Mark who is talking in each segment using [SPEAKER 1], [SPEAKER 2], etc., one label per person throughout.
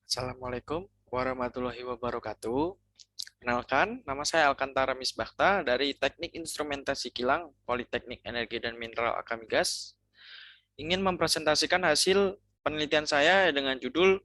[SPEAKER 1] Assalamualaikum warahmatullahi wabarakatuh. Kenalkan, nama saya Alkantara Misbakta dari Teknik Instrumentasi Kilang, Politeknik Energi dan Mineral Akamigas. Ingin mempresentasikan hasil penelitian saya dengan judul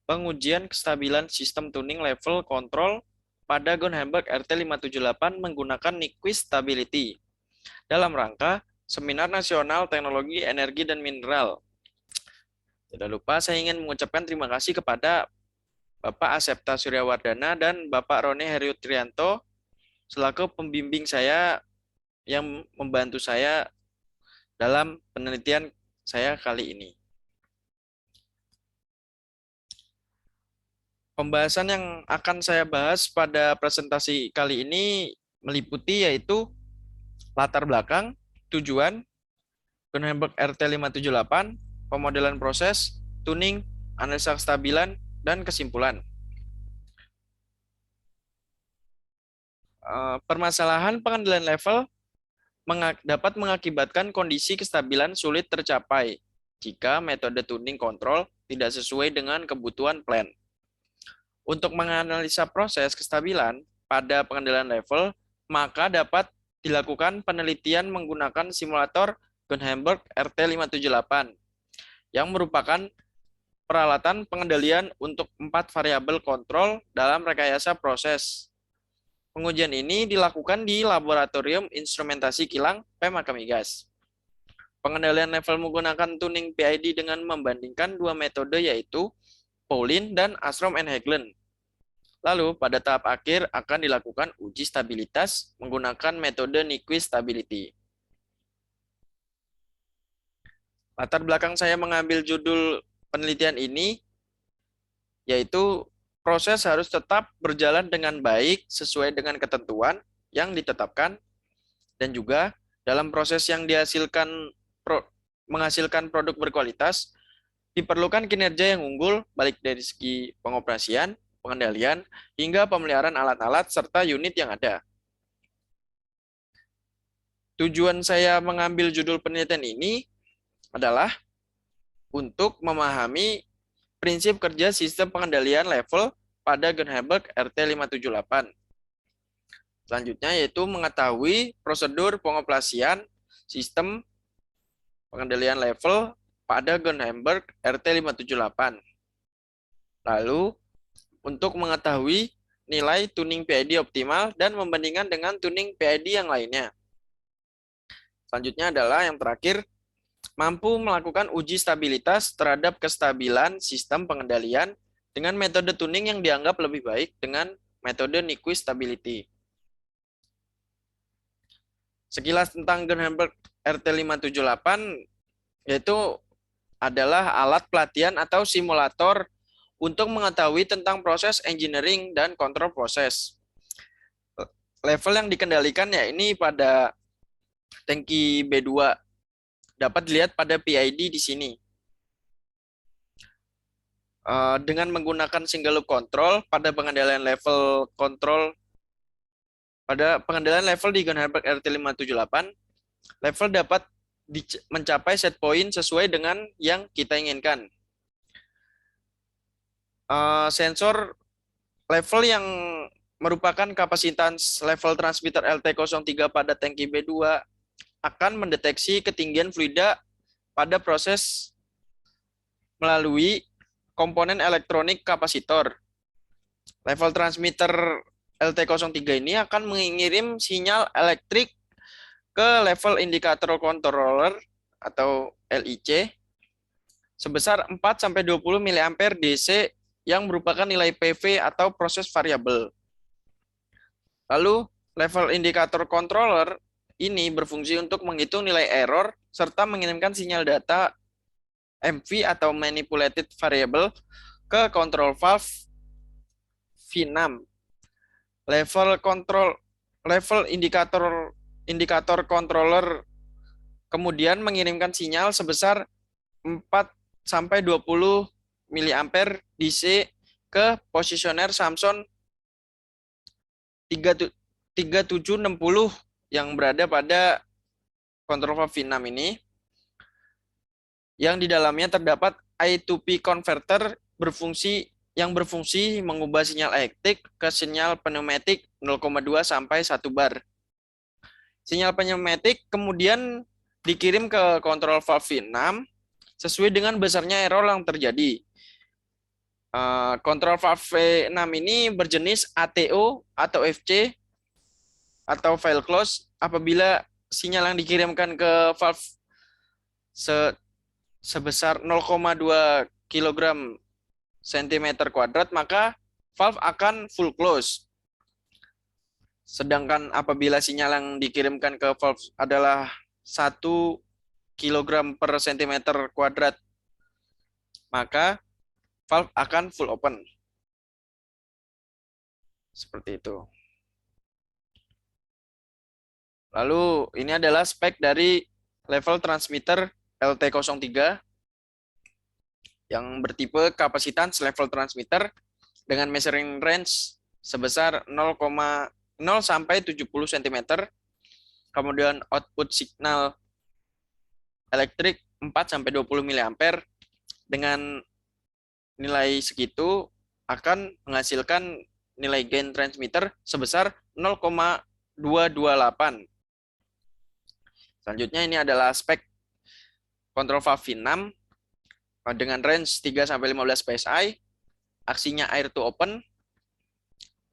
[SPEAKER 1] Pengujian Kestabilan Sistem Tuning Level Control pada Gonenberg RT578 menggunakan Nyquist Stability dalam rangka Seminar Nasional Teknologi Energi dan Mineral. Tidak lupa saya ingin mengucapkan terima kasih kepada Bapak Asepta Suryawardana dan Bapak Rone Heriutrianto selaku pembimbing saya yang membantu saya dalam penelitian saya kali ini. Pembahasan yang akan saya bahas pada presentasi kali ini meliputi yaitu latar belakang, tujuan, Gonenberg RT578, pemodelan proses, tuning, analisa kestabilan, dan kesimpulan. Permasalahan pengendalian level dapat mengakibatkan kondisi kestabilan sulit tercapai jika metode tuning kontrol tidak sesuai dengan kebutuhan plan. Untuk menganalisa proses kestabilan pada pengendalian level, maka dapat dilakukan penelitian menggunakan simulator Gonenberg RT578 yang merupakan peralatan pengendalian untuk 4 variabel kontrol dalam rekayasa proses. Pengujian ini dilakukan di Laboratorium Instrumentasi Kilang PEM Akamigas. Pengendalian level menggunakan tuning PID dengan membandingkan dua metode yaitu Pauling dan Astrom and Hagelin. Lalu pada tahap akhir akan dilakukan uji stabilitas menggunakan metode Nyquist Stability. Latar belakang saya mengambil judul penelitian ini yaitu proses harus tetap berjalan dengan baik sesuai dengan ketentuan yang ditetapkan dan juga dalam proses yang menghasilkan produk berkualitas diperlukan kinerja yang unggul baik dari segi pengoperasian, pengendalian, hingga pemeliharaan alat-alat serta unit yang ada. Tujuan saya mengambil judul penelitian ini adalah untuk memahami prinsip kerja sistem pengendalian level pada Gonenberg RT578. Selanjutnya yaitu mengetahui prosedur pengoperasian sistem pengendalian level pada Gonenberg RT578. Lalu untuk mengetahui nilai tuning PID optimal dan membandingkan dengan tuning PID yang lainnya. Selanjutnya adalah yang terakhir, mampu melakukan uji stabilitas terhadap kestabilan sistem pengendalian dengan metode tuning yang dianggap lebih baik dengan metode Nyquist Stability. Sekilas tentang Gonenberg RT578, yaitu adalah alat pelatihan atau simulator untuk mengetahui tentang proses engineering dan kontrol proses. Level yang dikendalikan ya ini pada tangki B2. Dapat dilihat pada PID di sini. Dengan menggunakan single loop control pada pengendalian level kontrol pada pengendalian level di Gonenberg RT578, level dapat mencapai set point sesuai dengan yang kita inginkan. Sensor level yang merupakan kapasitas level transmitter LT03 pada tangki B2 akan mendeteksi ketinggian fluida pada proses melalui komponen elektronik kapasitor. Level transmitter LT03 ini akan mengirim sinyal elektrik ke level indikator controller atau LIC sebesar 4-20 mA DC yang merupakan nilai PV atau proses variabel. Lalu level indikator controller ini berfungsi untuk menghitung nilai error serta mengirimkan sinyal data MV atau manipulated variable ke control valve V6. Level indikator controller kemudian mengirimkan sinyal sebesar 4-20 mA DC ke posisioner Samson 3760 yang berada pada kontrol valve V6 ini, yang di dalamnya terdapat I2P converter berfungsi yang berfungsi mengubah sinyal elektrik ke sinyal pneumatik 0,2 sampai 1 bar. Sinyal pneumatik kemudian dikirim ke kontrol valve V6 sesuai dengan besarnya error yang terjadi. Kontrol valve V6 ini berjenis ATO atau FC atau file close. Apabila sinyal yang dikirimkan ke valve sebesar 0,2 kg cm kuadrat, maka valve akan full close. Sedangkan apabila sinyal yang dikirimkan ke valve adalah 1 kg per cm kuadrat, maka valve akan full open. Seperti itu. Lalu ini adalah spek dari level transmitter LT03 yang bertipe kapasitas level transmitter dengan measuring range sebesar 0,0 sampai 70 cm. Kemudian output signal elektrik 4 sampai 20 mA dengan nilai segitu akan menghasilkan nilai gain transmitter sebesar 0,228. Selanjutnya ini adalah spek kontrol valve V6 dengan range 3 sampai 15 PSI, aksinya air to open,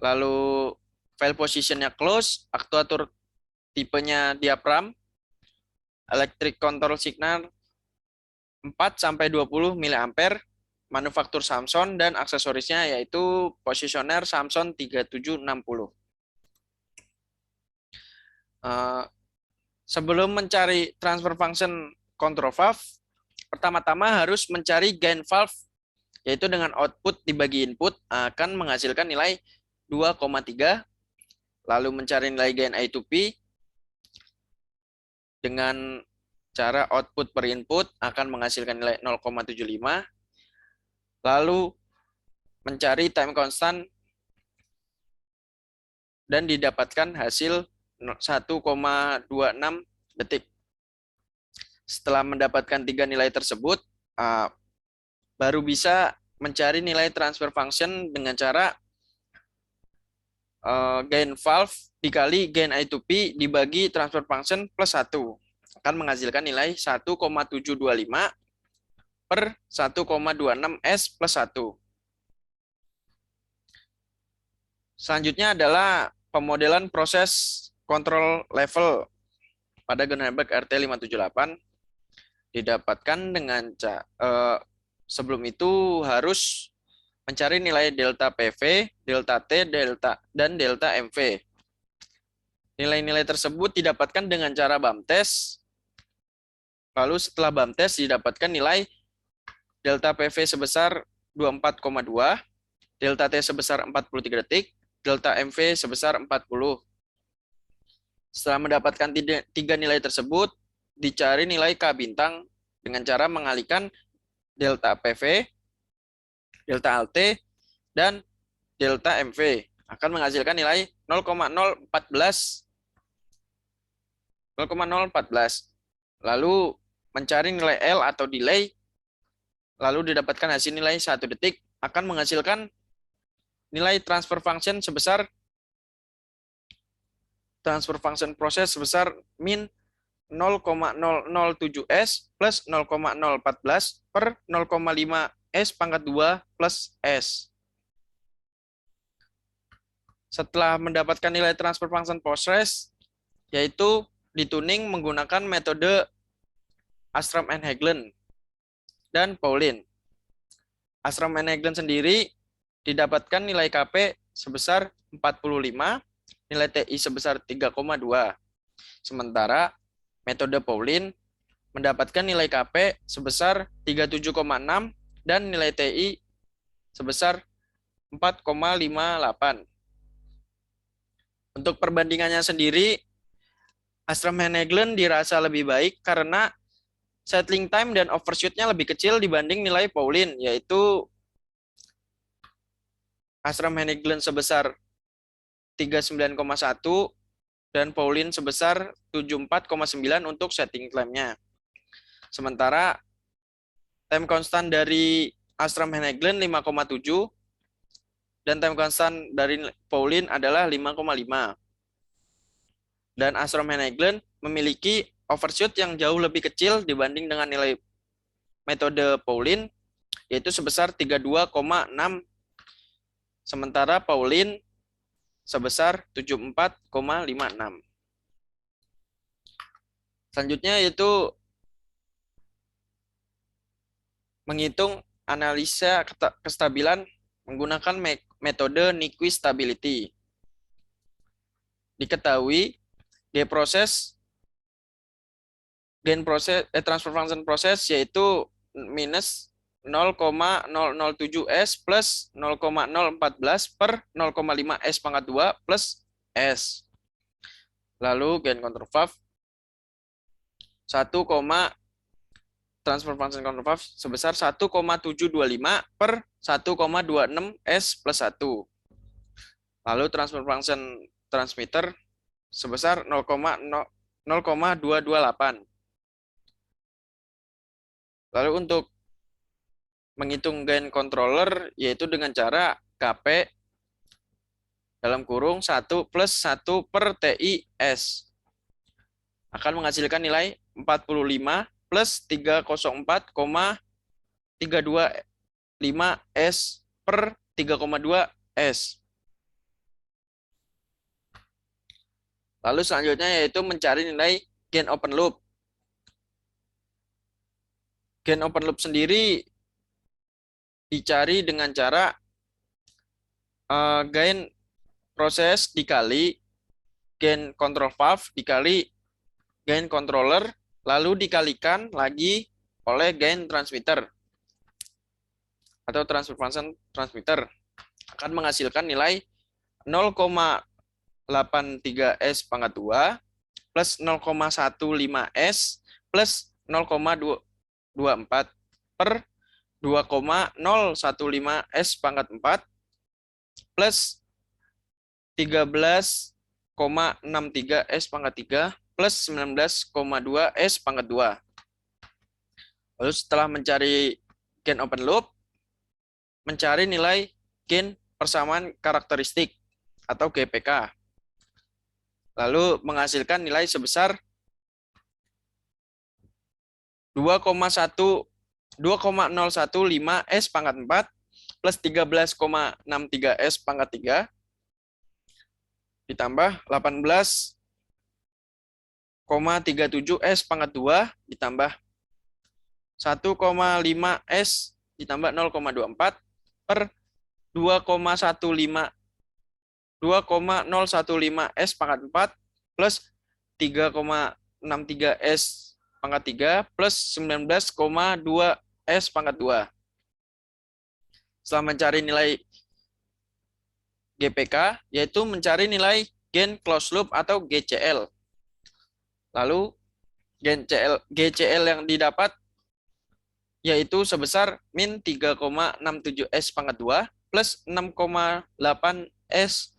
[SPEAKER 1] lalu file positionnya close, aktuator tipenya diaphragm, electric control signal 4 sampai 20 mA, manufaktur Samsung, dan aksesorisnya yaitu positioner Samsung 3760. Sebelum mencari transfer function control valve, pertama-tama harus mencari gain valve, yaitu dengan output dibagi input akan menghasilkan nilai 2,3, lalu mencari nilai gain I to P dengan cara output per input akan menghasilkan nilai 0,75, lalu mencari time constant dan didapatkan hasil 1,26 detik. Setelah mendapatkan 3 nilai tersebut, baru bisa mencari nilai transfer function dengan cara gain valve dikali gain I to P dibagi transfer function plus 1. Akan menghasilkan nilai 1,725 per 1,26 S plus 1. Selanjutnya adalah pemodelan proses kontrol level pada Gunneberg RT578. Didapatkan dengan sebelum itu harus mencari nilai delta PV, delta T, dan delta MV. Nilai-nilai tersebut didapatkan dengan cara BAM test. Lalu setelah BAM test didapatkan nilai delta PV sebesar 24,2, delta T sebesar 43 detik, delta MV sebesar 40. Setelah mendapatkan 3 nilai tersebut, dicari nilai K bintang dengan cara mengalihkan delta PV, delta LT, dan delta MV. Akan menghasilkan nilai 0,014. Lalu mencari nilai L atau delay, lalu didapatkan hasil nilai 1 detik, akan menghasilkan nilai transfer function sebesar transfer function proses sebesar min 0,007 S plus 0,014 per 0,5 S pangkat 2 plus S. Setelah mendapatkan nilai transfer function proses, yaitu dituning menggunakan metode Astrom and Hagelin dan Pauling. Astrom and Hagelin sendiri didapatkan nilai KP sebesar 45, nilai TI sebesar 3,2. Sementara metode Pauling mendapatkan nilai KP sebesar 37,6 dan nilai TI sebesar 4,58. Untuk perbandingannya sendiri, Astrom and Hagelin dirasa lebih baik karena settling time dan overshoot-nya lebih kecil dibanding nilai Pauling, yaitu Astrom and Hagelin sebesar 39,1 dan Pauling sebesar 74,9 untuk setting time-nya. Sementara time constant dari Astrom and Hagelin 5,7 dan time constant dari Pauling adalah 5,5. Dan Armstrong-Hanneglen memiliki overshoot yang jauh lebih kecil dibanding dengan nilai metode Pauling, yaitu sebesar 32,6, sementara Pauling sebesar 74,56. Selanjutnya yaitu menghitung analisa kestabilan menggunakan metode Nyquist stability. Diketahui transfer function proses yaitu minus 0,007 S plus 0,014 per 0,5 S pangkat 2 plus S. Lalu gain control valve 1, transfer function control valve sebesar 1,725 per 1,26 S plus 1. Lalu transfer function transmitter sebesar 0,228. Lalu untuk menghitung gain controller yaitu dengan cara KP dalam kurung 1 plus 1 per TI S akan menghasilkan nilai 45 plus 304,325 S per 3,2 S. Lalu selanjutnya yaitu mencari nilai gain open loop. Gain open loop sendiri dicari dengan cara gain proses dikali gain control valve dikali gain controller, lalu dikalikan lagi oleh gain transmitter atau transfer function transmitter akan menghasilkan nilai 0,83 S pangkat 2 plus 0,15 S plus 0,24 per 2,015 S pangkat 4 plus 13,63 S pangkat 3 plus 19,2 S pangkat 2. Lalu setelah mencari gain open loop, mencari nilai gain persamaan karakteristik atau GPK. Lalu menghasilkan nilai sebesar 2,015 S pangkat 4 plus 13,63 S pangkat 3 ditambah 18,37 S pangkat 2 ditambah 1,5 S ditambah 0,24 per 2,015 S pangkat 4 plus 3,63 S pangkat 3 plus 19,2 S pangkat 2. Setelah mencari nilai GPK, yaitu mencari nilai gain closed loop atau GCL. Lalu GCL yang didapat yaitu sebesar min 3,67 S pangkat 2 plus 6,8 S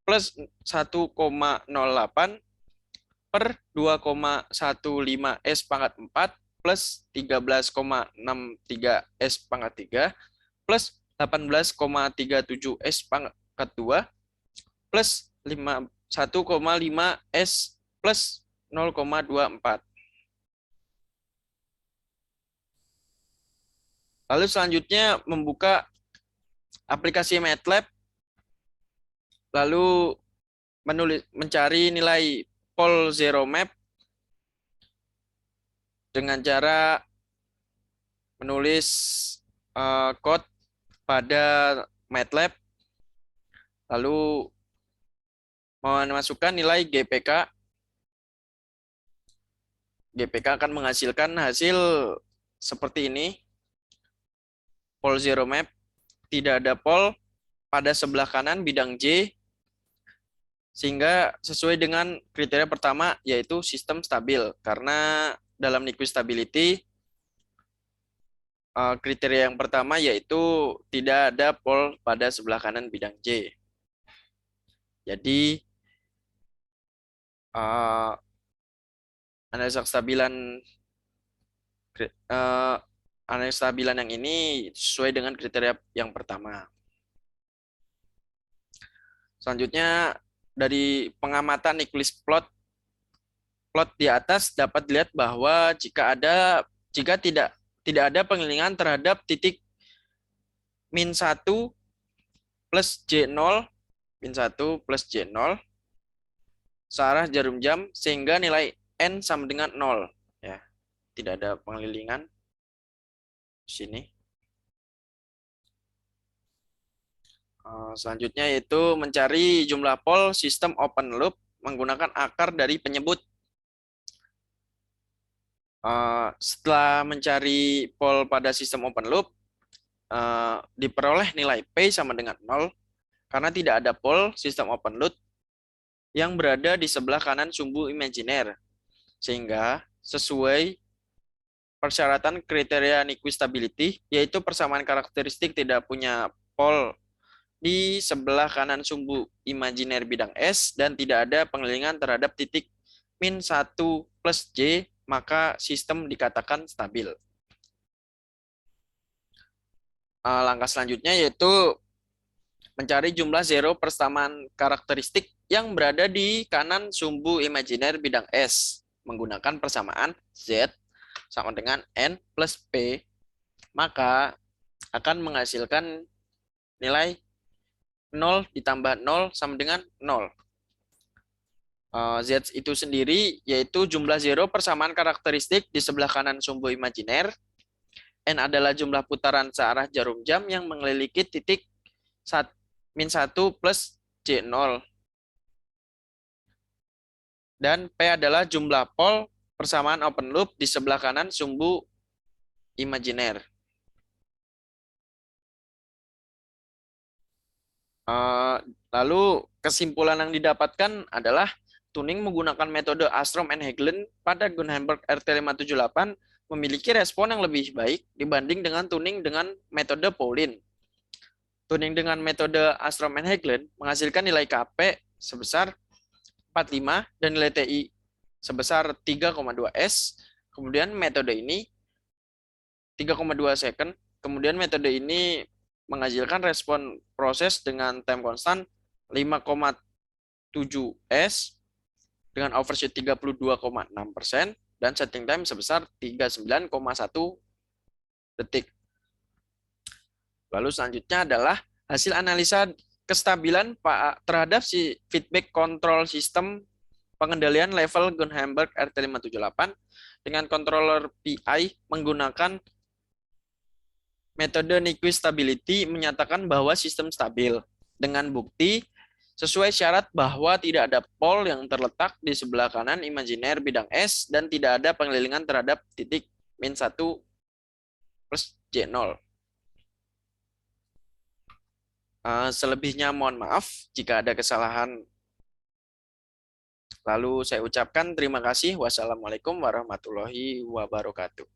[SPEAKER 1] plus 1,08 per 2,15 S pangkat 4 plus 13,63 S pangkat 3 plus 18,37 S pangkat 2 plus 1,5 S plus 0,24. Lalu selanjutnya membuka aplikasi MATLAB, lalu mencari nilai pole zero map dengan cara menulis code pada MATLAB, lalu memasukkan nilai GPK. GPK akan menghasilkan hasil seperti ini. Pole zero map, tidak ada pole pada sebelah kanan bidang J, sehingga sesuai dengan kriteria pertama yaitu sistem stabil. Karena dalam Nyquist stability, kriteria yang pertama yaitu tidak ada pole pada sebelah kanan bidang J. Jadi analisa kestabilan yang ini sesuai dengan kriteria yang pertama. Selanjutnya dari pengamatan Nyquist plot di atas dapat dilihat bahwa jika tidak ada pengelilingan terhadap titik min 1 plus J0 min 1 plus J0 searah jarum jam sehingga nilai N sama dengan 0 ya. Tidak ada pengelilingan di sini. Selanjutnya yaitu mencari jumlah pol sistem open loop menggunakan akar dari penyebut. Setelah mencari pol pada sistem open loop, diperoleh nilai P sama dengan 0 karena tidak ada pol sistem open loop yang berada di sebelah kanan sumbu imajiner. Sehingga sesuai persyaratan kriteria Nyquist stability, yaitu persamaan karakteristik tidak punya pol di sebelah kanan sumbu imajiner bidang S dan tidak ada pengelilingan terhadap titik min 1 plus J, maka sistem dikatakan stabil. Langkah selanjutnya yaitu mencari jumlah zero persamaan karakteristik yang berada di kanan sumbu imajiner bidang S menggunakan persamaan Z sama dengan N plus P, maka akan menghasilkan nilai 0 ditambah 0 sama dengan 0. Z itu sendiri yaitu jumlah zero persamaan karakteristik di sebelah kanan sumbu imajiner. N adalah jumlah putaran searah jarum jam yang mengelilingi titik min 1 plus J0. Dan P adalah jumlah pol persamaan open loop di sebelah kanan sumbu imajiner. Lalu kesimpulan yang didapatkan adalah tuning menggunakan metode Astrom and Hagelin pada Gunhenberg RT578 memiliki respon yang lebih baik dibanding dengan tuning dengan metode Pauling. Tuning dengan metode Astrom and Hagelin menghasilkan nilai Kp sebesar 45 dan nilai TI sebesar 3,2 S. Kemudian metode ini 3,2 second. Kemudian metode ini menghasilkan respon proses dengan time constant 5,7 S dengan overshoot 32,6% dan setting time sebesar 39,1 detik. Lalu selanjutnya adalah hasil analisa kestabilan terhadap si feedback control system pengendalian level Gunhenberg RT578 dengan controller PI menggunakan metode Nyquist stability menyatakan bahwa sistem stabil dengan bukti sesuai syarat bahwa tidak ada pol yang terletak di sebelah kanan imajiner bidang S dan tidak ada pengelilingan terhadap titik min 1 plus J0. Selebihnya mohon maaf jika ada kesalahan. Lalu saya ucapkan terima kasih. Wassalamualaikum warahmatullahi wabarakatuh.